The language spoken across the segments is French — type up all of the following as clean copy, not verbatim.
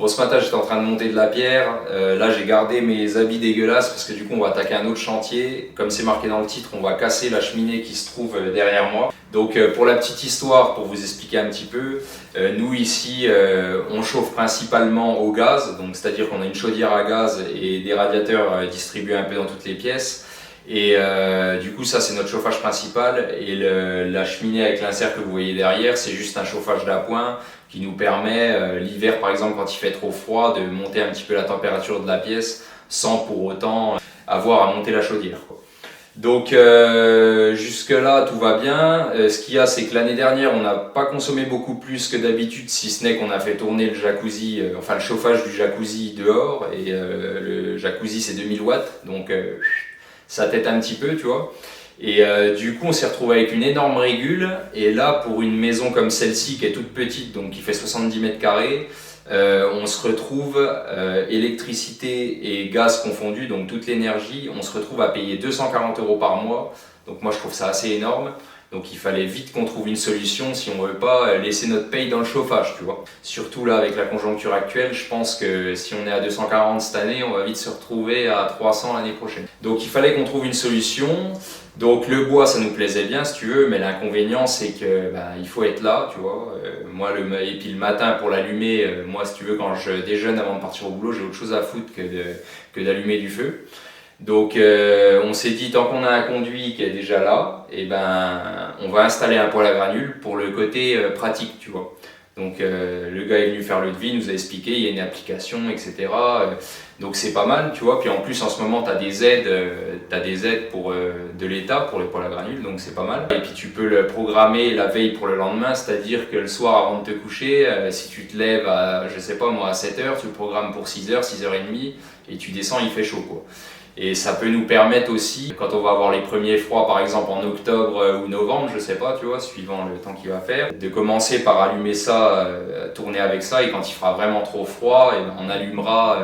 Bon, ce matin, j'étais en train de monter de la pierre. Là, j'ai gardé mes habits dégueulasses parce que du coup, on va attaquer un autre chantier. Comme c'est marqué dans le titre, on va casser la cheminée qui se trouve derrière moi. Donc, pour la petite histoire, pour vous expliquer un petit peu, nous ici, on chauffe principalement au gaz. Donc, c'est-à-dire qu'on a une chaudière à gaz et des radiateurs distribués un peu dans toutes les pièces. Et du coup, ça, c'est notre chauffage principal. Et la cheminée avec l'insert que vous voyez derrière, c'est juste un chauffage d'appoint qui nous permet, l'hiver par exemple, quand il fait trop froid, de monter un petit peu la température de la pièce sans pour autant avoir à monter la chaudière, quoi. Donc jusque là tout va bien. Ce qu'il y a, c'est que l'année dernière on n'a pas consommé beaucoup plus que d'habitude, si ce n'est qu'on a fait tourner le jacuzzi, enfin le chauffage du jacuzzi dehors, et le jacuzzi c'est 2000 watts, donc ça tète un petit peu, tu vois. Et du coup on s'est retrouvé avec une énorme régule, et là pour une maison comme celle-ci qui est toute petite, donc qui fait 70 mètres carrés, on se retrouve, électricité et gaz confondus, donc toute l'énergie, on se retrouve à payer 240 € par mois. Donc moi je trouve ça assez énorme. Donc il fallait vite qu'on trouve une solution si on ne veut pas laisser notre paye dans le chauffage, tu vois. Surtout là avec la conjoncture actuelle, je pense que si on est à 240 cette année, on va vite se retrouver à 300 l'année prochaine. Donc il fallait qu'on trouve une solution. Donc le bois ça nous plaisait bien si tu veux, mais l'inconvénient c'est que il faut être là, tu vois. Et puis le matin pour l'allumer, moi si tu veux quand je déjeune avant de partir au boulot, j'ai autre chose à foutre que d'allumer du feu. Donc on s'est dit tant qu'on a un conduit qui est déjà là, et on va installer un poêle à granules pour le côté pratique, tu vois. Donc le gars est venu faire le devis, il nous a expliqué, il y a une application, etc. Donc c'est pas mal, tu vois. Puis en plus en ce moment tu as des aides, de l'État pour les poêles à granules, donc c'est pas mal. Et puis tu peux le programmer la veille pour le lendemain, c'est-à-dire que le soir avant de te coucher, si tu te lèves à, je sais pas moi, à 7h, tu le programmes pour 6h, 6h30, et tu descends, il fait chaud, quoi. Et ça peut nous permettre aussi, quand on va avoir les premiers froids, par exemple en octobre ou novembre, je sais pas, tu vois, suivant le temps qu'il va faire, de commencer par allumer ça, tourner avec ça, et quand il fera vraiment trop froid, on allumera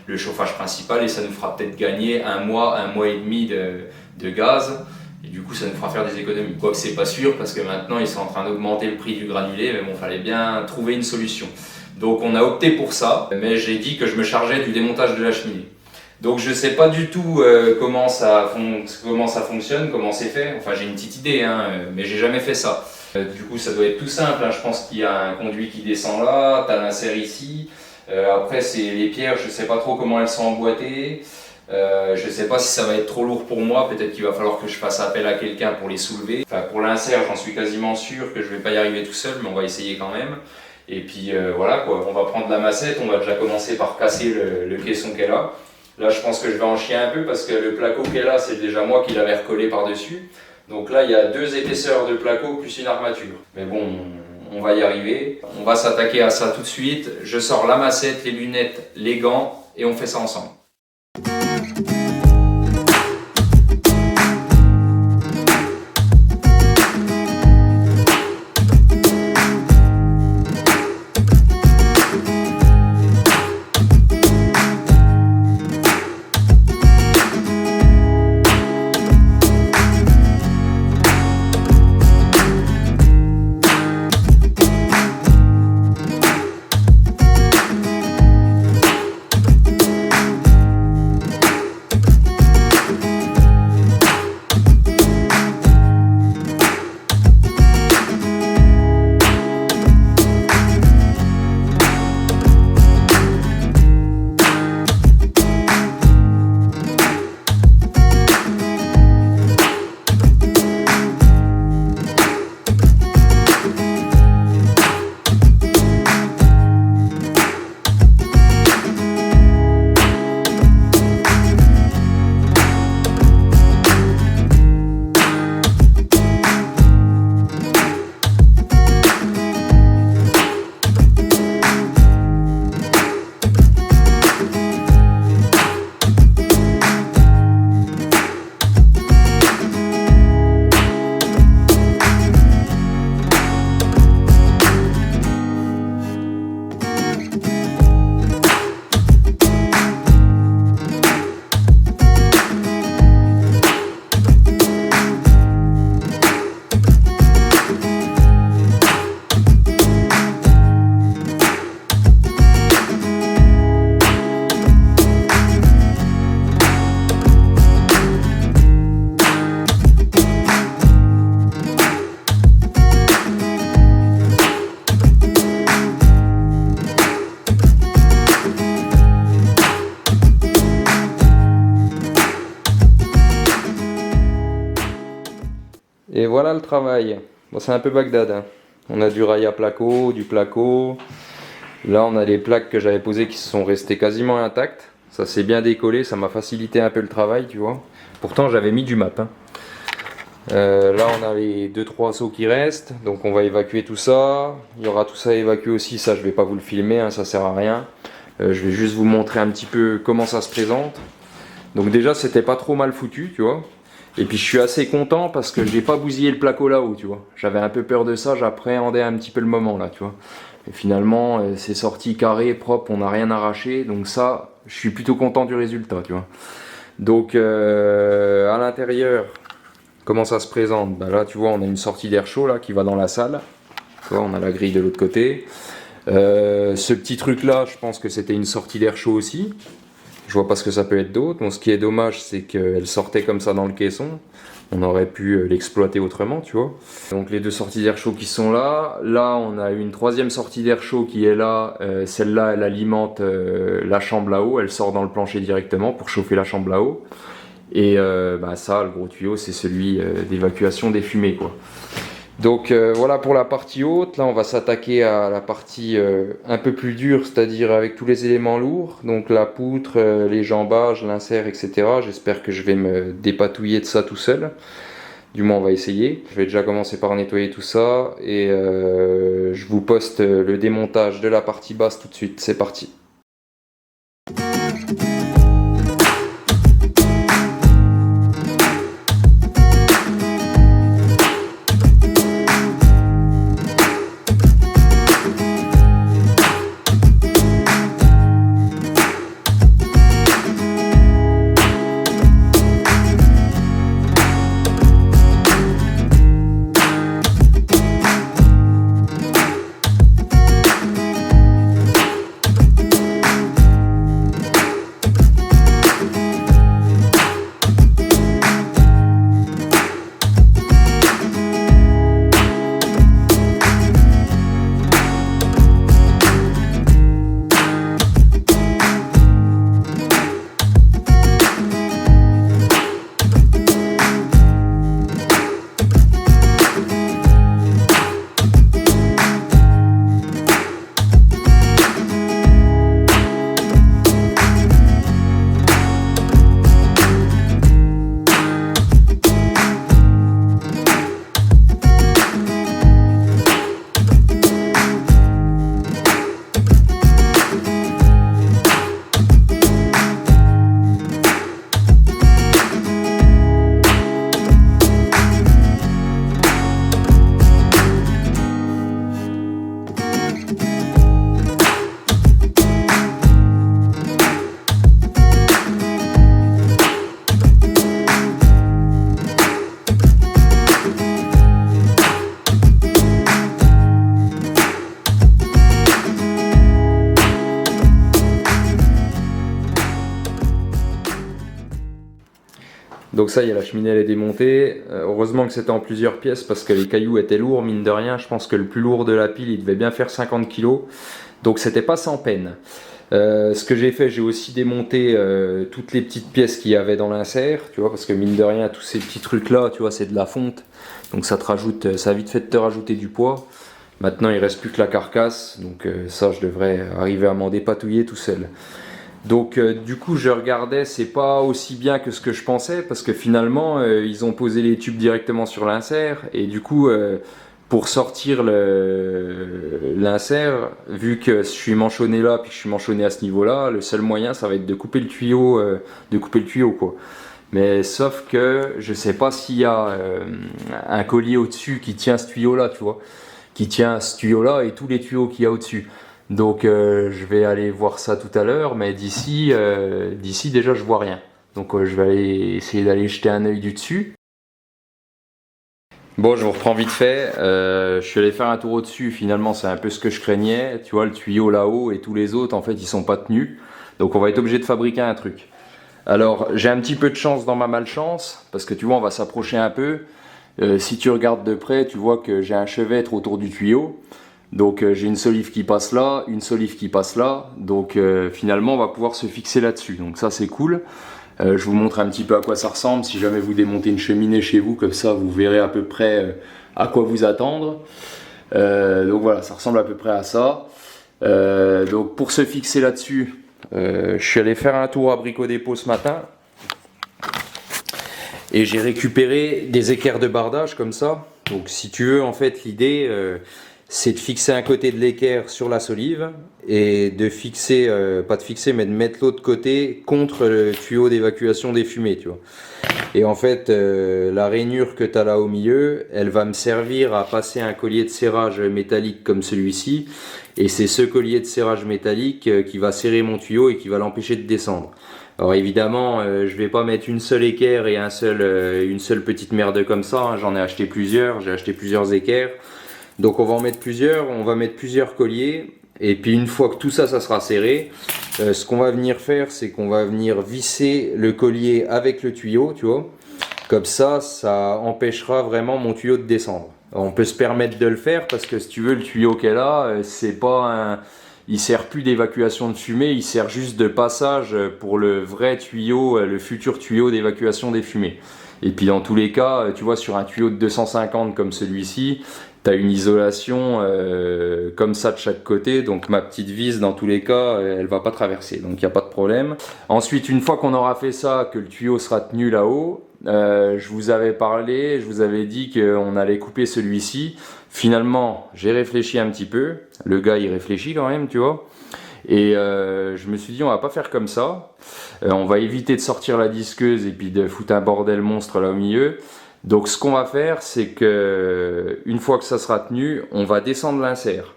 le chauffage principal, et ça nous fera peut-être gagner un mois et demi de gaz, et du coup ça nous fera faire des économies. Quoique c'est pas sûr, parce que maintenant ils sont en train d'augmenter le prix du granulé, mais bon, fallait bien trouver une solution. Donc on a opté pour ça, mais j'ai dit que je me chargeais du démontage de la cheminée. Donc je sais pas du tout comment ça fonctionne, comment c'est fait. Enfin j'ai une petite idée, mais j'ai jamais fait ça. Du coup ça doit être tout simple, hein. Je pense qu'il y a un conduit qui descend là, tu as l'insert ici. Après c'est les pierres, je sais pas trop comment elles sont emboîtées. Je sais pas si ça va être trop lourd pour moi, peut-être qu'il va falloir que je fasse appel à quelqu'un pour les soulever. Enfin pour l'insert j'en suis quasiment sûr que je vais pas y arriver tout seul, mais on va essayer quand même. Et puis voilà quoi, on va prendre la massette, on va déjà commencer par casser le caisson qu'elle a. Là, je pense que je vais en chier un peu parce que le placo qui est là, c'est déjà moi qui l'avais recollé par-dessus. Donc là, il y a 2 épaisseurs de placo plus une armature. Mais bon, on va y arriver. On va s'attaquer à ça tout de suite. Je sors la massette, les lunettes, les gants et on fait ça ensemble. Et voilà le travail. Bon, c'est un peu Bagdad, hein. On a du rail à placo, du placo. Là, on a les plaques que j'avais posées qui sont restées quasiment intactes. Ça s'est bien décollé, ça m'a facilité un peu le travail, tu vois. Pourtant, j'avais mis du map, hein. Là, on a les 2-3 seaux qui restent. Donc, on va évacuer tout ça. Il y aura tout ça à évacuer aussi. Ça, je vais pas vous le filmer, hein, ça sert à rien. Je vais juste vous montrer un petit peu comment ça se présente. Donc déjà, c'était pas trop mal foutu, tu vois. Et puis je suis assez content parce que j'ai pas bousillé le placo là-haut, tu vois. J'avais un peu peur de ça, j'appréhendais un petit peu le moment là, tu vois. Et finalement, c'est sorti carré, propre, on n'a rien arraché. Donc ça, je suis plutôt content du résultat, tu vois. Donc à l'intérieur, comment ça se présente? Bah là, tu vois, on a une sortie d'air chaud là qui va dans la salle. Tu vois, on a la grille de l'autre côté. Ce petit truc là, je pense que c'était une sortie d'air chaud aussi. Je vois pas ce que ça peut être d'autre. Bon, ce qui est dommage, c'est qu'elle sortait comme ça dans le caisson. On aurait pu l'exploiter autrement, tu vois. Donc les deux sorties d'air chaud qui sont là. Là, on a une troisième sortie d'air chaud qui est là. Celle-là, elle alimente la chambre là-haut. Elle sort dans le plancher directement pour chauffer la chambre là-haut. Et ça, le gros tuyau, c'est celui d'évacuation des fumées, quoi. Donc voilà pour la partie haute. Là, on va s'attaquer à la partie un peu plus dure, c'est-à-dire avec tous les éléments lourds. Donc la poutre, les jambages, l'insert, etc. J'espère que je vais me dépatouiller de ça tout seul. Du moins, on va essayer. Je vais déjà commencer par nettoyer tout ça. Et je vous poste le démontage de la partie basse tout de suite. C'est parti. Donc ça y est, la cheminée elle est démontée. Heureusement que c'était en plusieurs pièces parce que les cailloux étaient lourds, mine de rien. Je pense que le plus lourd de la pile, il devait bien faire 50 kg. Donc c'était pas sans peine. Ce que j'ai fait, j'ai aussi démonté toutes les petites pièces qu'il y avait dans l'insert, tu vois, parce que mine de rien, tous ces petits trucs là, tu vois, c'est de la fonte. Donc ça te rajoute, ça a vite fait de te rajouter du poids. Maintenant il reste plus que la carcasse, donc ça je devrais arriver à m'en dépatouiller tout seul. Donc du coup je regardais, c'est pas aussi bien que ce que je pensais parce que finalement ils ont posé les tubes directement sur l'insert et du coup pour sortir l'insert, vu que je suis manchonné là puis que je suis manchonné à ce niveau là, le seul moyen ça va être de couper le tuyau, quoi. Mais sauf que je sais pas s'il y a un collier au-dessus qui tient ce tuyau là, tu vois, qui tient ce tuyau là et tous les tuyaux qu'il y a au-dessus. Donc je vais aller voir ça tout à l'heure, mais d'ici déjà je vois rien. Donc je vais aller essayer d'aller jeter un œil du dessus. Bon, je vous reprends vite fait. Je suis allé faire un tour au-dessus. Finalement, c'est un peu ce que je craignais. Tu vois, le tuyau là-haut et tous les autres, en fait, ils sont pas tenus. Donc on va être obligé de fabriquer un truc. Alors j'ai un petit peu de chance dans ma malchance parce que tu vois, on va s'approcher un peu. Si tu regardes de près, tu vois que j'ai un chevêtre autour du tuyau. Donc j'ai une solive qui passe là, une solive qui passe là, donc finalement on va pouvoir se fixer là-dessus, donc ça c'est cool. Je vous montre un petit peu à quoi ça ressemble. Si jamais vous démontez une cheminée chez vous, comme ça vous verrez à peu près à quoi vous attendre. Donc voilà, ça ressemble à peu près à ça. Donc pour se fixer là-dessus, je suis allé faire un tour à Brico Dépôt ce matin. Et j'ai récupéré des équerres de bardage comme ça. Donc si tu veux, en fait, l'idée, c'est de fixer un côté de l'équerre sur la solive et de fixer, pas de fixer, mais de mettre l'autre côté contre le tuyau d'évacuation des fumées, tu vois. Et en fait, la rainure que tu as là au milieu, elle va me servir à passer un collier de serrage métallique comme celui-ci. Et c'est ce collier de serrage métallique qui va serrer mon tuyau et qui va l'empêcher de descendre. Alors évidemment, je vais pas mettre une seule équerre et une seule petite merde comme ça, hein. J'en ai acheté plusieurs, j'ai acheté plusieurs équerres. Donc on va en mettre plusieurs, on va mettre plusieurs colliers. Et puis une fois que tout ça, ça sera serré, ce qu'on va venir faire, c'est qu'on va venir visser le collier avec le tuyau, tu vois. Comme ça, ça empêchera vraiment mon tuyau de descendre. Alors, on peut se permettre de le faire parce que si tu veux, le tuyau qu'elle a, c'est pas un... Il sert plus d'évacuation de fumée, il sert juste de passage pour le vrai tuyau, le futur tuyau d'évacuation des fumées. Et puis dans tous les cas, tu vois, sur un tuyau de 250 comme celui-ci, tu as une isolation comme ça de chaque côté, donc ma petite vis dans tous les cas, elle va pas traverser, donc il n'y a pas de problème. Ensuite, une fois qu'on aura fait ça, que le tuyau sera tenu là-haut, je vous avais parlé, je vous avais dit qu'on allait couper celui-ci. Finalement, j'ai réfléchi un petit peu. Le gars, il réfléchit quand même, tu vois. Et je me suis dit, on va pas faire comme ça. On va éviter de sortir la disqueuse et puis de foutre un bordel monstre là au milieu. Donc, ce qu'on va faire, c'est que une fois que ça sera tenu, on va descendre l'insert.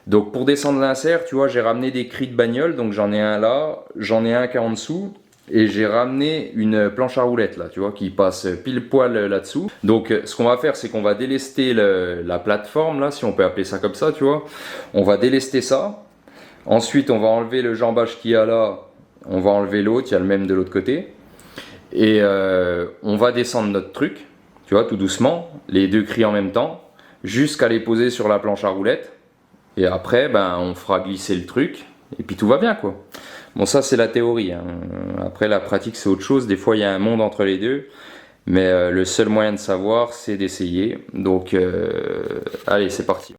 Donc, pour descendre l'insert, tu vois, j'ai ramené des cris de bagnole. Donc, j'en ai un là, j'en ai un qui est en dessous. Et j'ai ramené une planche à roulettes là, tu vois, qui passe pile poil là-dessous. Donc ce qu'on va faire, c'est qu'on va délester la plateforme là, si on peut appeler ça comme ça, tu vois. On va délester ça. Ensuite, on va enlever le jambage qu'il y a là. On va enlever l'autre, il y a le même de l'autre côté. Et on va descendre notre truc, tu vois, tout doucement, les deux cris en même temps, jusqu'à les poser sur la planche à roulettes. Et après, ben, on fera glisser le truc. Et puis tout va bien, quoi. Bon, ça c'est la théorie, hein. Après la pratique c'est autre chose, des fois il y a un monde entre les deux, mais le seul moyen de savoir c'est d'essayer. Donc allez, c'est parti.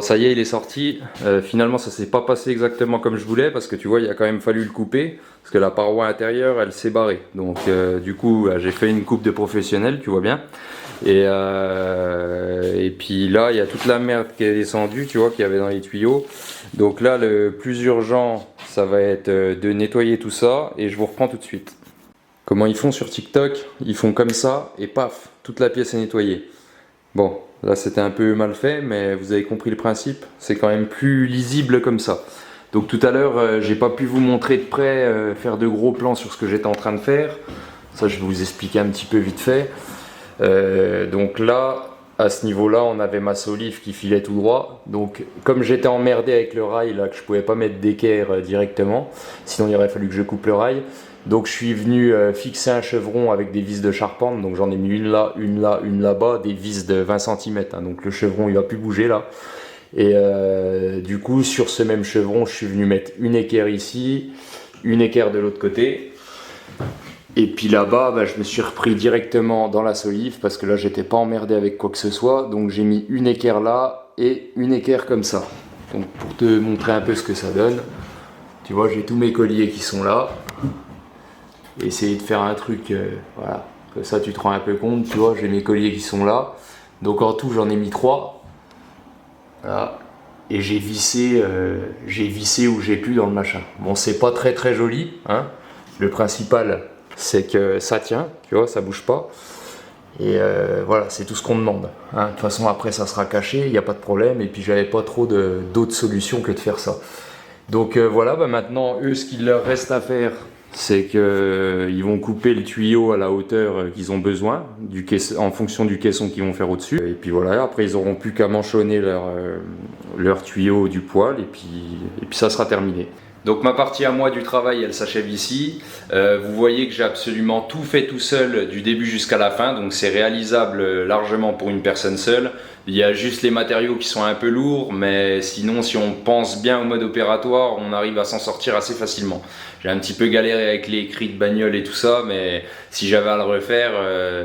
ça y est, il est sorti. Finalement ça s'est pas passé exactement comme je voulais parce que tu vois il a quand même fallu le couper parce que la paroi intérieure elle s'est barrée. Donc du coup j'ai fait une coupe de professionnel, tu vois bien. Et puis là il y a toute la merde qui est descendue, tu vois, qu'il y avait dans les tuyaux. Donc là le plus urgent ça va être de nettoyer tout ça et je vous reprends tout de suite. Comment ils font sur TikTok? Ils font comme ça et paf, toute la pièce est nettoyée. Bon, là c'était un peu mal fait, mais vous avez compris le principe, c'est quand même plus lisible comme ça. Donc tout à l'heure, j'ai pas pu vous montrer de près, faire de gros plans sur ce que j'étais en train de faire. Ça je vais vous expliquer un petit peu vite fait. Donc là, à ce niveau-là, on avait ma solive qui filait tout droit. Donc comme j'étais emmerdé avec le rail, là que je pouvais pas mettre d'équerre directement, sinon il aurait fallu que je coupe le rail. Donc je suis venu fixer un chevron avec des vis de charpente, donc j'en ai mis une là, une là-bas, des vis de 20 cm, hein, donc le chevron il va plus bouger là. Et du coup sur ce même chevron je suis venu mettre une équerre ici, une équerre de l'autre côté. Et puis là-bas bah, je me suis repris directement dans la solive parce que là j'étais pas emmerdé avec quoi que ce soit, donc j'ai mis une équerre là et une équerre comme ça. Donc pour te montrer un peu ce que ça donne, tu vois j'ai tous mes colliers qui sont là. Essayer de faire un truc, voilà, que ça tu te rends un peu compte, tu vois, j'ai mes colliers qui sont là, donc en tout j'en ai mis 3, voilà, et j'ai vissé où j'ai pu dans le machin. Bon c'est pas très très joli, hein, le principal c'est que ça tient, tu vois, ça bouge pas, et voilà, c'est tout ce qu'on demande, hein. De toute façon après ça sera caché, il n'y a pas de problème, et puis j'avais pas trop d'autres solutions que de faire ça. Donc voilà, bah maintenant eux ce qu'il leur reste à faire, c'est qu'ils vont couper le tuyau à la hauteur qu'ils ont besoin, en fonction du caisson qu'ils vont faire au-dessus. Et puis voilà, après ils n'auront plus qu'à manchonner leur tuyau du poêle et puis ça sera terminé. Donc ma partie à moi du travail elle s'achève ici. Vous voyez que j'ai absolument tout fait tout seul du début jusqu'à la fin, donc c'est réalisable largement pour une personne seule. Il y a juste les matériaux qui sont un peu lourds, mais sinon si on pense bien au mode opératoire, on arrive à s'en sortir assez facilement. J'ai un petit peu galéré avec les cris de bagnole et tout ça, mais si j'avais à le refaire,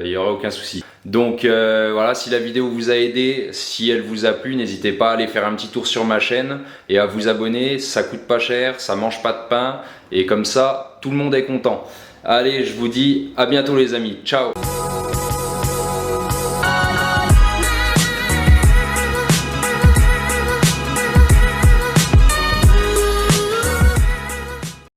il n'y aurait aucun souci. Donc voilà, si la vidéo vous a aidé, si elle vous a plu, n'hésitez pas à aller faire un petit tour sur ma chaîne et à vous abonner, ça coûte pas cher, ça mange pas de pain et comme ça, tout le monde est content. Allez, je vous dis à bientôt les amis, ciao!